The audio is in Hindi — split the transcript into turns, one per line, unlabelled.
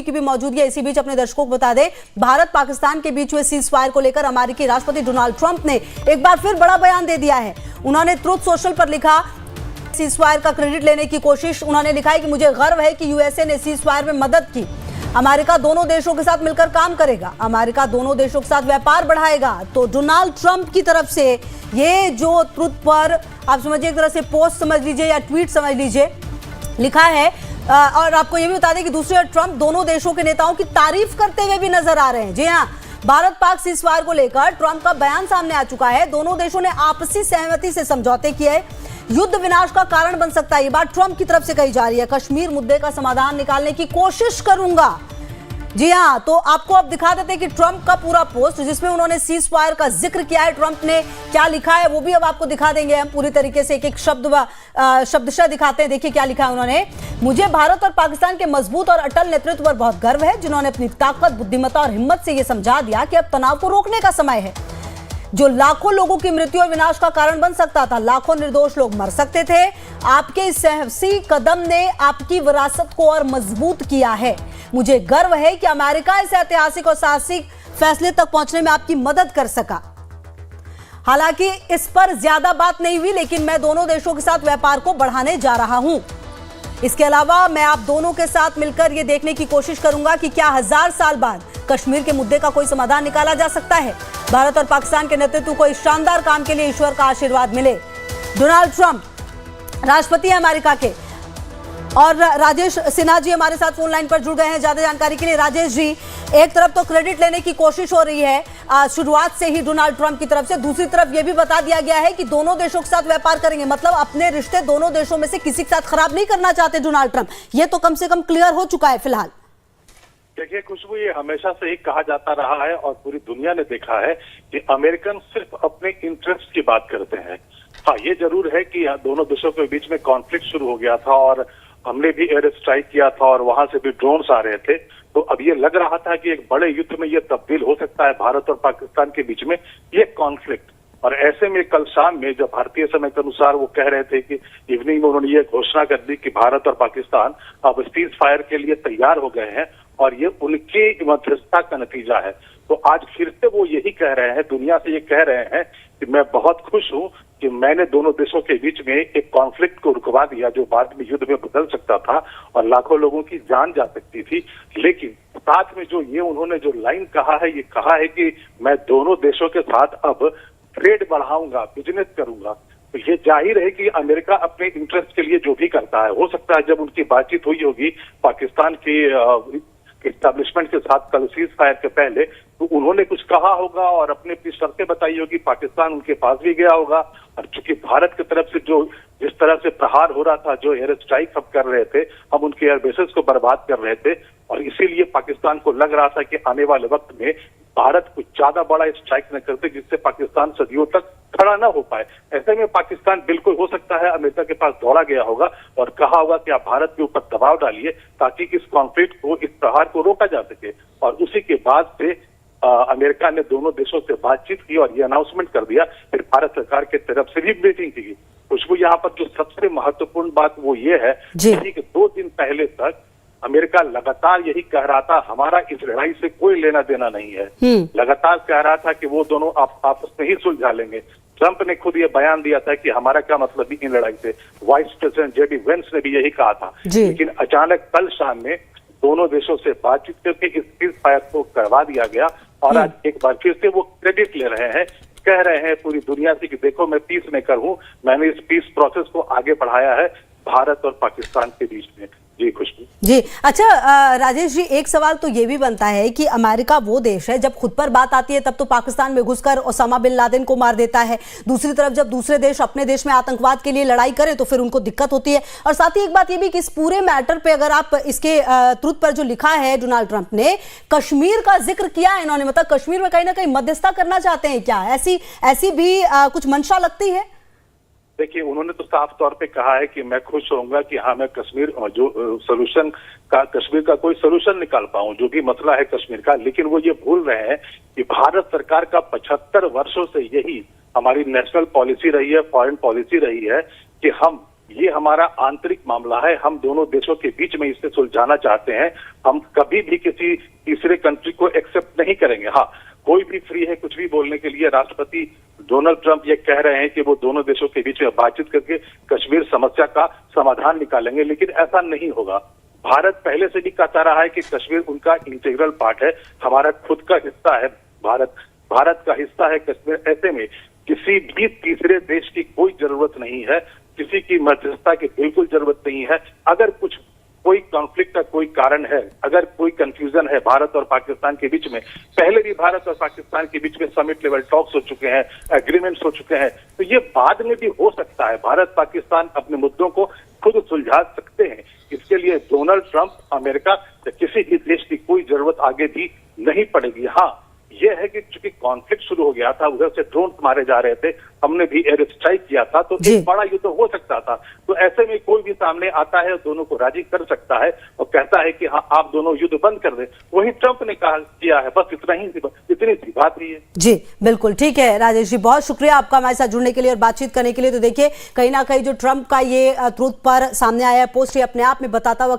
की भी मौजूदगी है। इसी बीच अपने दर्शकों को बता दें, भारत पाकिस्तान के बीच हुए सीज फायर को लेकर अमेरिकी राष्ट्रपति डोनाल्ड ट्रंप ने एक बार फिर बड़ा बयान दे दिया है। उन्होंने ट्रुथ सोशल पर लिखा, सीज फायर का क्रेडिट लेने की कोशिश। उन्होंने लिखा है कि मुझे गर्व है कि यूएसए ने सीज फायर में मदद की। अमेरिका दोनों देशों के साथ मिलकर काम करेगा, अमेरिका दोनों देशों के साथ व्यापार बढ़ाएगा। तो डोनाल्ड ट्रंप की तरफ से ये जो ट्रुथ पर आप समझिए एक तरह से पोस्ट समझ लीजिए या ट्वीट समझ लीजिए, लिखा है। और आपको ये भी बता दें कि दूसरी ओर ट्रंप दोनों देशों के नेताओं की तारीफ करते हुए भी नजर आ रहे हैं। जी हां, भारत पाक सीज फायर को लेकर ट्रंप का बयान सामने आ चुका है। दोनों देशों ने आपसी सहमति से समझौते किए। युद्ध विनाश का कारण बन सकता है, ये बात ट्रंप की तरफ से कही जा रही है। कश्मीर मुद्दे का समाधान निकालने की कोशिश करूंगा। जी हां, तो आपको अब दिखा देते हैं कि ट्रंप का पूरा पोस्ट जिसमें उन्होंने सीज फायर का जिक्र किया है, ट्रंप ने क्या लिखा है वो भी अब आपको दिखा देंगे हम पूरी तरीके से, एक एक शब्दशः दिखाते हैं। देखिए क्या लिखा है उन्होंने। मुझे भारत और पाकिस्तान के मजबूत और अटल नेतृत्व पर बहुत गर्व है, जिन्होंने अपनी ताकत, बुद्धिमत्ता और हिम्मत से यह समझा दिया कि अब तनाव को रोकने का समय है, जो लाखों लोगों की मृत्यु और विनाश का कारण बन सकता था। लाखों निर्दोष लोग मर सकते थे। आपके इस साहसी कदम ने आपकी विरासत को और मजबूत किया है। मुझे गर्व है कि अमेरिका इस ऐतिहासिक और साहसिक फैसले तक पहुंचने में आपकी मदद कर सका। हालांकि इस पर ज्यादा बात नहीं हुई, लेकिन मैं दोनों देशों के साथ व्यापार को बढ़ाने जा रहा हूं। इसके अलावा मैं आप दोनों के साथ मिलकर यह देखने की कोशिश करूंगा कि क्या 1000 साल बाद कश्मीर के मुद्दे का कोई समाधान निकाला जा सकता है। भारत और पाकिस्तान के नेतृत्व को इस शानदार काम के लिए ईश्वर का आशीर्वाद मिले। डोनाल्ड ट्रंप राष्ट्रपति है अमेरिका के। और राजेश सिन्हा जी हमारे साथ फोन लाइन पर जुड़ गए हैं ज्यादा जानकारी के लिए। राजेश जी, एक तरफ तो क्रेडिट लेने की कोशिश हो रही है शुरुआत से ही डोनाल्ड ट्रंप की तरफ से, दूसरी तरफ यह भी बता दिया गया है कि दोनों देशों के साथ व्यापार करेंगे, मतलब अपने रिश्ते दोनों देशों में से किसी के साथ खराब नहीं करना चाहते डोनाल्ड ट्रंप। यह तो कम से कम क्लियर हो चुका है फिलहाल।
देखिए खुशबू, ये हमेशा से ही कहा जाता रहा है और पूरी दुनिया ने देखा है कि अमेरिकन सिर्फ अपने इंटरेस्ट की बात करते हैं। हाँ, ये जरूर है कि दोनों देशों के बीच में कॉन्फ्लिक्ट शुरू हो गया था और हमने भी एयर स्ट्राइक किया था और वहां से भी ड्रोन्स आ रहे थे। तो अब ये लग रहा था कि एक बड़े युद्ध में ये तब्दील हो सकता है भारत और पाकिस्तान के बीच में ये कॉन्फ्लिक्ट। और ऐसे में कल शाम में जब भारतीय समय के अनुसार वो कह रहे थे कि इवनिंग में उन्होंने ये घोषणा कर दी कि भारत और पाकिस्तान अब सीज फायर के लिए तैयार हो गए हैं और ये उनकी मध्यस्थता का नतीजा है। तो आज फिर से वो यही कह रहे हैं, दुनिया से ये कह रहे हैं कि मैं बहुत खुश हूं कि मैंने दोनों देशों के बीच में एक कॉन्फ्लिक्ट को रुकवा दिया जो बाद में युद्ध में बदल सकता था और लाखों लोगों की जान जा सकती थी। लेकिन साथ में जो ये उन्होंने जो लाइन कहा है, ये कहा है कि मैं दोनों देशों के साथ अब ट्रेड बढ़ाऊंगा, बिजनेस करूंगा। तो ये जाहिर है कि अमेरिका अपने इंटरेस्ट के लिए जो भी करता है, हो सकता है जब उनकी बातचीत हुई होगी पाकिस्तान की एस्टैब्लिशमेंट के साथ कल सीज फायर के पहले, तो उन्होंने कुछ कहा होगा और अपनी अपनी शर्तें बताई होगी, पाकिस्तान उनके पास भी गया होगा। और चूंकि भारत की तरफ से जो जिस तरह से प्रहार हो रहा था, जो एयर स्ट्राइक हम कर रहे थे, हम उनके एयर बेसेस को बर्बाद कर रहे थे और इसीलिए पाकिस्तान को लग रहा था कि आने वाले वक्त में भारत कुछ ज्यादा बड़ा स्ट्राइक न करते जिससे पाकिस्तान सदियों तक खड़ा ना हो पाए। ऐसे में पाकिस्तान बिल्कुल हो सकता है अमेरिका के पास दौड़ा गया होगा और कहा होगा कि आप भारत के ऊपर दबाव डालिए ताकि इस कॉन्फ्लिक्ट को, इस प्रहार को रोका जा सके। और उसी के बाद से अमेरिका ने दोनों देशों से बातचीत की और ये अनाउंसमेंट कर दिया। फिर भारत सरकार की तरफ से भी मीटिंग की। खुशबू, यहाँ पर जो सबसे महत्वपूर्ण बात वो ये है कि 2 दिन पहले तक अमेरिका लगातार यही कह रहा था हमारा इस लड़ाई से कोई लेना देना नहीं है। लगातार कह रहा था कि वो दोनों आपस में ही सुलझा लेंगे। ट्रंप ने खुद ये बयान दिया था कि हमारा क्या मतलब भी इन लड़ाई से। वाइस प्रेसिडेंट जेडी वेंस ने भी यही कहा था। लेकिन अचानक कल शाम में दोनों देशों से बातचीत करके इस सीज फायर को करवा दिया गया और आज एक बार फिर से वो क्रेडिट ले रहे हैं, कह रहे हैं पूरी दुनिया से कि देखो मैं पीस मेकर हूं, मैंने इस पीस प्रोसेस को आगे बढ़ाया है भारत और पाकिस्तान के बीच में। जी खुशबू
जी। अच्छा राजेश जी, एक सवाल तो ये भी बनता है कि अमेरिका वो देश है जब खुद पर बात आती है तब तो पाकिस्तान में घुसकर ओसामा बिन लादेन को मार देता है, दूसरी तरफ जब दूसरे देश अपने देश में आतंकवाद के लिए लड़ाई करें तो फिर उनको दिक्कत होती है। और साथ ही एक बात ये भी कि इस पूरे मैटर पे अगर आप इसके ट्रुथ पर जो लिखा है डोनाल्ड ट्रंप ने, कश्मीर का जिक्र किया है इन्होंने, मतलब कश्मीर में कहीं ना कहीं मध्यस्थता करना चाहते हैं क्या? ऐसी भी कुछ मंशा लगती है?
देखिए, उन्होंने तो साफ तौर पे कहा है कि मैं खुश होऊंगा कि हाँ मैं कश्मीर कश्मीर का कोई सोल्यूशन निकाल पाऊं, जो भी मसला है कश्मीर का। लेकिन वो ये भूल रहे हैं कि भारत सरकार का 75 वर्षों से यही हमारी नेशनल पॉलिसी रही है, फॉरेन पॉलिसी रही है कि हम ये हमारा आंतरिक मामला है, हम दोनों देशों के बीच में इसे सुलझाना चाहते हैं। हम कभी भी किसी तीसरे कंट्री को एक्सेप्ट नहीं करेंगे। हाँ, कोई भी फ्री है कुछ भी बोलने के लिए। राष्ट्रपति डोनाल्ड ट्रंप ये कह रहे हैं कि वो दोनों देशों के बीच में बातचीत करके कश्मीर समस्या का समाधान निकालेंगे, लेकिन ऐसा नहीं होगा। भारत पहले से भी कहता रहा है कि कश्मीर उनका इंटीग्रल पार्ट है, हमारा खुद का हिस्सा है। भारत का हिस्सा है कश्मीर। ऐसे में किसी भी तीसरे देश की कोई जरूरत नहीं है, किसी की मध्यस्थता की बिल्कुल जरूरत नहीं है। अगर कोई कॉन्फ्लिक्ट का कोई कारण है, अगर कोई कंफ्यूजन है भारत और पाकिस्तान के बीच में, पहले भी भारत और पाकिस्तान के बीच में समिट लेवल टॉक्स हो चुके हैं, एग्रीमेंट्स हो चुके हैं, तो ये बाद में भी हो सकता है। भारत पाकिस्तान अपने मुद्दों को खुद सुलझा सकते हैं। इसके लिए डोनाल्ड ट्रंप, अमेरिका या किसी भी देश की कोई जरूरत आगे भी नहीं पड़ेगी। हाँ, यह है कि चूंकि कॉन्फ्लिक्ट शुरू हो गया था, उधर से ड्रोन मारे जा रहे थे, हमने भी एयर स्ट्राइक किया था, तो एक बड़ा युद्ध हो सकता था। तो ऐसे में कोई भी सामने आता है, दोनों को राजी कर सकता है और कहता है कि हाँ, आप दोनों युद्ध बंद कर दें। वही ट्रंप ने किया है, बस इतनी सी बात ही है।
जी बिल्कुल ठीक है राजेश जी, बहुत शुक्रिया आपका हमारे साथ जुड़ने के लिए और बातचीत करने के लिए। तो देखिए, कहीं ना कहीं जो ट्रंप का ये ट्रूथ पर सामने आया है पोस्ट, ये अपने आप में बताता हुआ